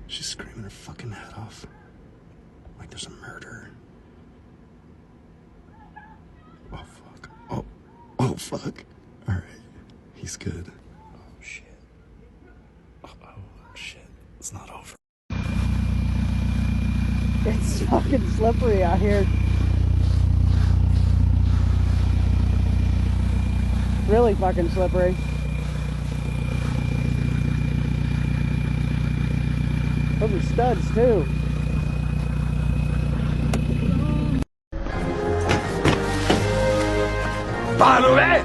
She's screaming her fucking head off. Like there's a murder. Oh, fuck. Oh, fuck. Alright. He's good. Oh, shit. Oh, shit. It's not over. It's fucking slippery out here. Really fucking slippery. Those are studs too. Pánové,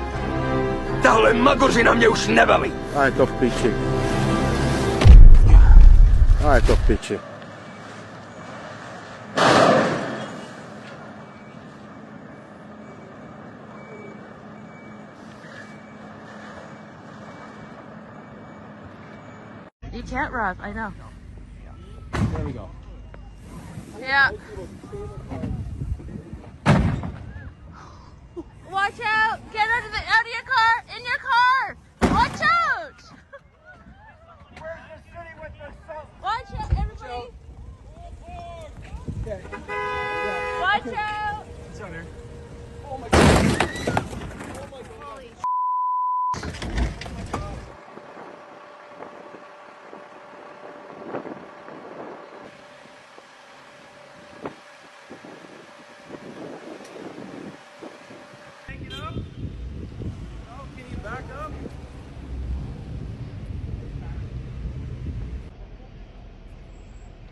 tahle magořina mě už nebaví. A je to v piči. A je to v piči. You can't rough, I know. There we go. Yeah. Watch out! Get out of your car! In your car! Watch out! Watch out, everybody! Watch out! It's out here. Oh my god! Holy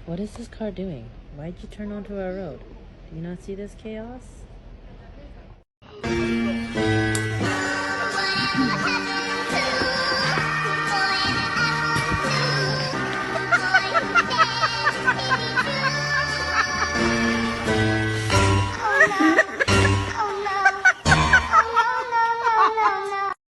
What is this car doing? Why'd you turn onto our road? Do you not see this chaos?